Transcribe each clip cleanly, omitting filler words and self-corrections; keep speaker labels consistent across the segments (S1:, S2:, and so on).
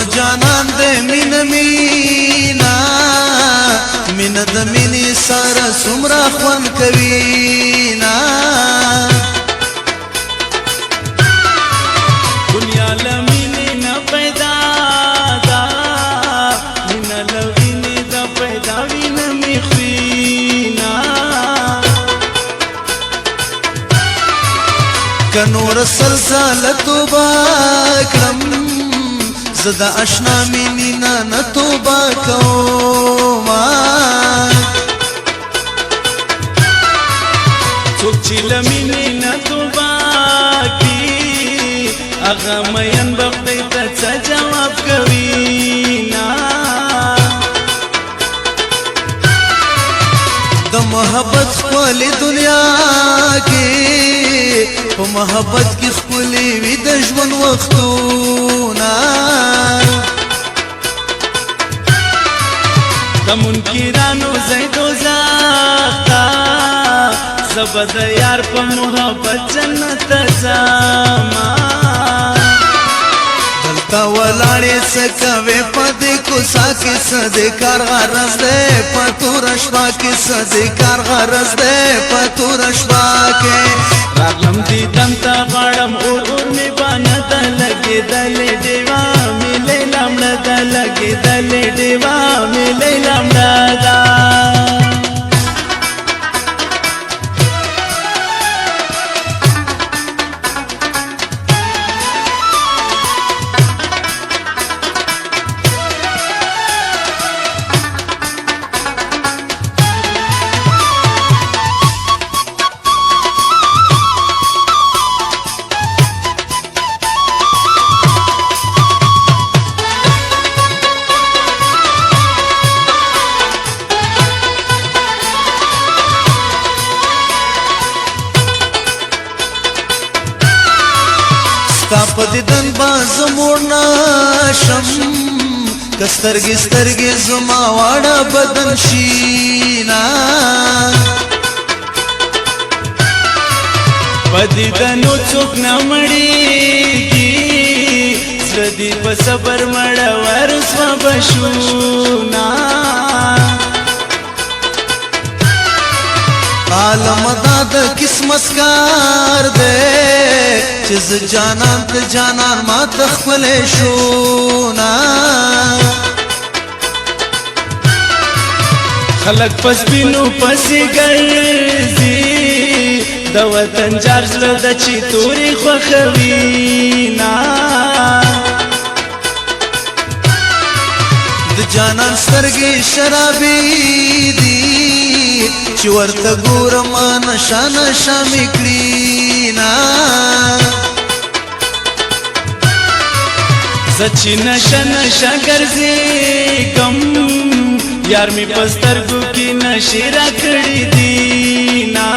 S1: زما جانان دې مینه مینا مینه د مینې سره څومره خوند کوي نا
S2: دنیا له مینې نه پیدا ده مینه له وینې د پیدا وینه مې خوري نا
S1: که نور سلسله توبه کړم زه د اشنا مینې نه توبه کومه
S2: څوک چې له مینې نه توبه کړي هغه مین به خدای ته څه جواب کوي نا
S1: د محبت ښکلې دنیا کې په محبت کې ښکلې وي د ژوند وختونه
S2: د منکرانو ځای دوزخ ته زه به د یار په محبت جنت ته ځمه
S1: دلته ولاړې څه کوې په دې کوڅه کې څه دې کار غرض دی په توره شپه کې څه دې کار غرض دی په توره شپه کې
S2: راغلم دیدن ته غواړم اور مې بانه ده لګېدلې ډېوه مې لیلا مړه ده لګېدلې ډېوه مې لیلا مړه ده
S1: ستا په دیدن به زه موړ نشم که سترګې سترګې زما واړه بدن شي نا
S2: په دیدنو څوک نه مړېږي زړه دې په صبر مړور سوه به شو نا
S1: عالم دا د قسمت کار دی چې زه جانان ته جانان ما ته ښکلی شو نا
S2: خلک په سپینو پسې ګرځي د وطن جار زړه ده چې تورې خوښوي نا
S1: د جانان سترګې شرابې دي چې ورته ګورم نشه نشه مې کړي نا
S2: زه چې نشه نشه ګرځېږم یار مې په سترګو کې نشې راکړې دي نا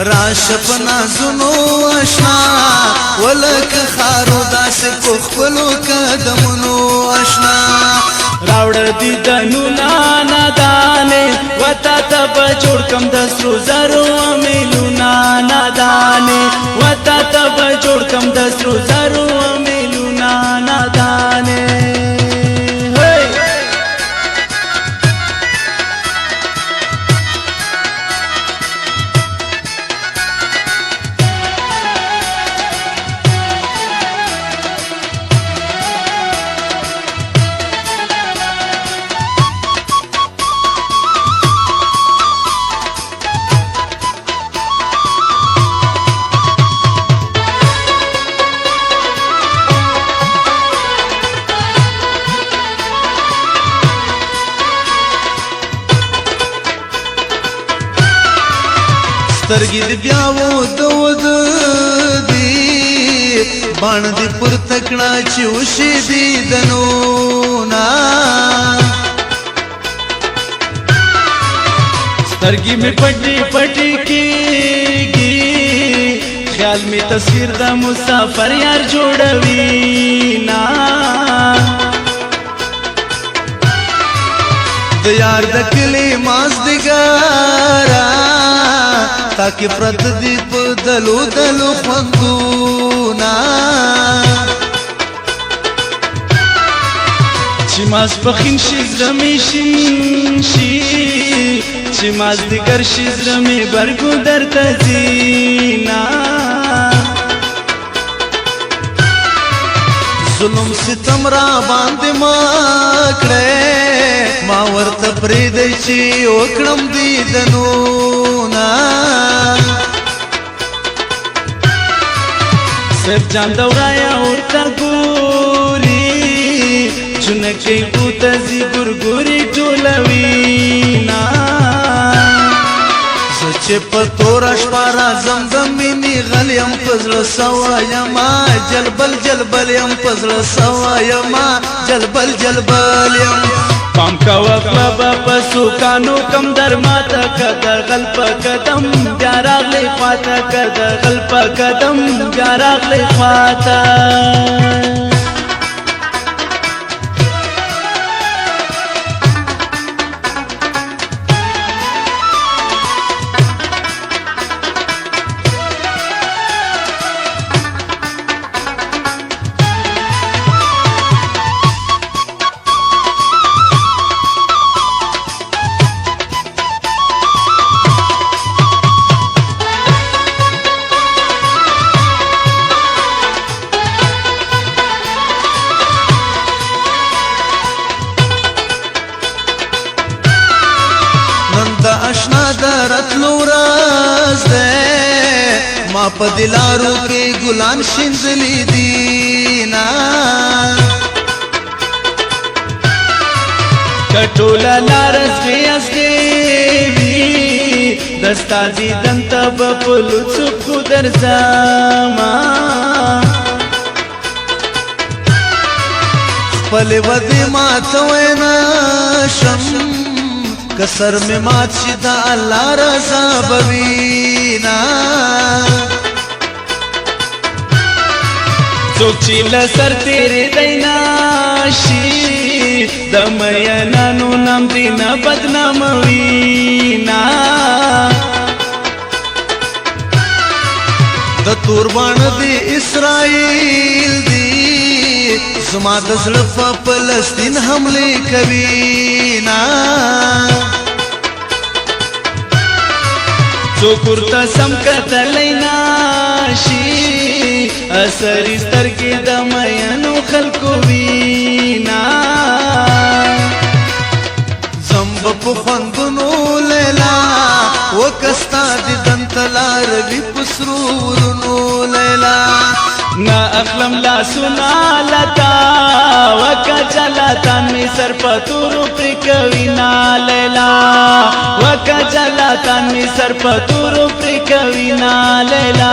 S1: راشه په نازونو اشنا ولکه خارو داسې په خپلو قدمونو اشنا
S2: راوړه دیدنونه نادانې وتا ته به جوړ کم د سرو زرو امیلونه نادانې وتا ته به جوړ کم د سرو زرو امیلونه نادانې
S1: سترګې دې بیا ود دي باڼه دې پورته کړه چې وشي دیدنونه
S2: سترګې مې پټې پټې کېږي خیال مې تصویر د مسافر یار جوړوي نا
S1: د یار د کلی مازدګاره تاکي پرت دي په دلو دلو خوندونه
S2: چې ماسپښین شي زړه مې شین شي چې مازدیګر شي زړه مې برګو درته ځينا
S1: ظلم ستم را باندې ما کړې ما ورته پرېږدی چې وکړم دیدنونه
S2: صرف جان دورایا ورته ګوري چونکې ګوته زی ګورګوري ټولوینا
S1: زه چې په توره شپه راځم د مینې غل یم په زړه سوه یما جلبل جلبل یم په زړه سوه یما جلبل جلبل یم
S2: پام کوه بابا په سوکانو کم در ماته که در غل په قدم بیا راغلی خواته که در غل په قدم بیا راغلی خواته
S1: اشنا درتلو راز ده ما په دلارو کې ګلان شیندلې دینا
S2: کټولا لارز بیاس دیوی دستا دیدن تب پلو څوک درځما
S1: خپل ودی ما ته وینا شم کسر میں مات شي د الله رضا بوینا
S2: څوک چې له سر تیرې دینا شي د مینانو نام دې نه بدناموینا
S1: د توربان دی اسرائیل دی زما د زړه په فلسطین حمله کوي نا
S2: څوک ورته سم کتلی نشي اثرې سترګې د مینو خلکو وینا
S1: زمب په خوندونو لیلا وکستا دي دنتلار وی پسرورونو لیلا
S2: نا اخلم لا سنا لتا وکا جلاتان می سر پتورو پری کوي نا لیلا وکا جلاتان می سر پتورو پری کوي نا لیلا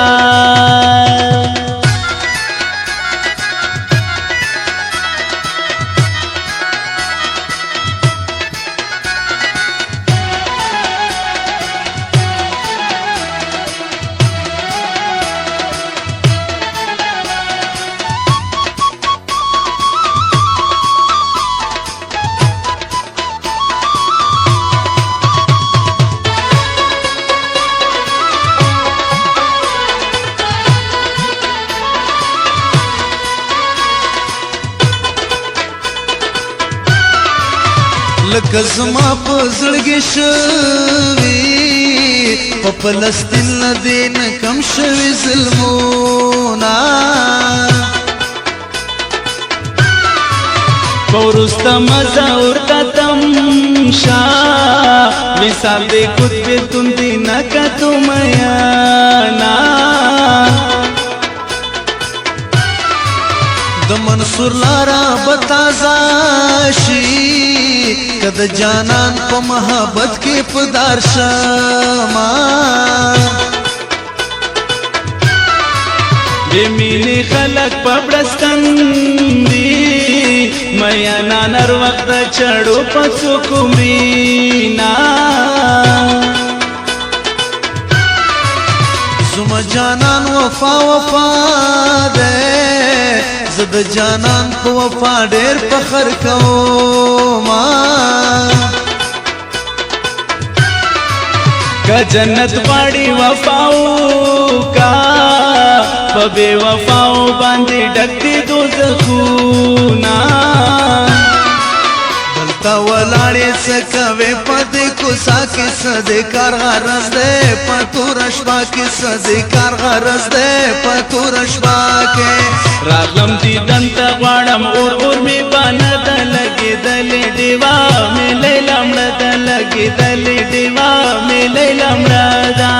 S1: لکه زما په زړګي شوي په فلسطین نه دین کم شوي ظلمونه
S2: پورستا مزا ورتا تمشا مثال دے قطب تم دینا کا تمیانا
S1: د منصور لارا بتازاشي کد جانان په محبت کې پدار شما
S2: بے مینی خلق پبڑستن دی میانا نر وقت چڑو پسو کمرینا
S1: زما جانان وفا وفا دے زد جانان په وفا ډېر فخر کوما
S2: کا جنت غواړي وفاو کا په بے وفاو باندې ډک دي دوزخونه
S1: کې صدکار غرض دې پتور شپه کې صدکار غرض دې پتور شپه کې
S2: راغلم دیدن ته غواړم اور اور می باندې د لګېدلې ډیوا مې لیلا مړه د لګېدلې ډیوا مې لیلا مړه ده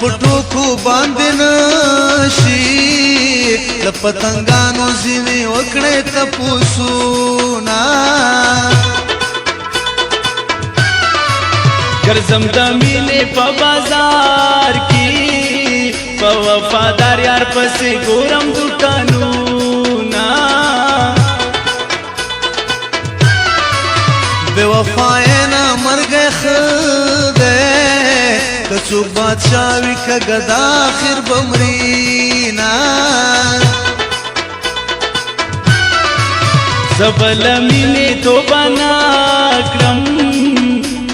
S1: پټو کو باندې نشي د پتنګانو ځینې وکړې تپوسونه
S2: ګرځم د مینې په بازار کې په وفادار یار پسې ګورم دوکانونه
S1: بے وفای نه مرګ خده کڅوک بادشاہ وی کګدا اخر بمرینا
S2: زبل مینه تو بنا کرم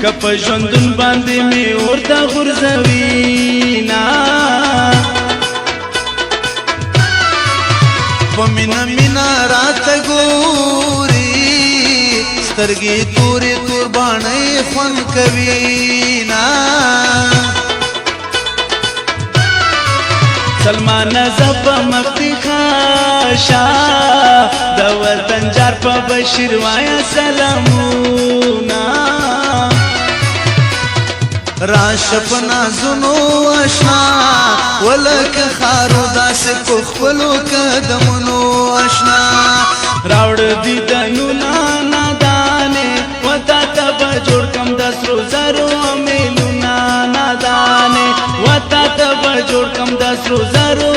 S2: کپ ژوندون باندې می ورته غرزوینا
S1: پمینا مینا رات ګوري سترګې تورې تور باندې خون کوینا
S2: سلمان زب مفتی خاشا د وطن جار په بشیر وایا سلامونا
S1: راشپنا زنو اشنا ولک خارو داس کو خپلو قدمونو اشنا
S2: راوړ دي دنو نانا دانه وتا تب جوړ کم د سرو زرو میلو نانا دانه وتا تب جوړ کم د سرو زرو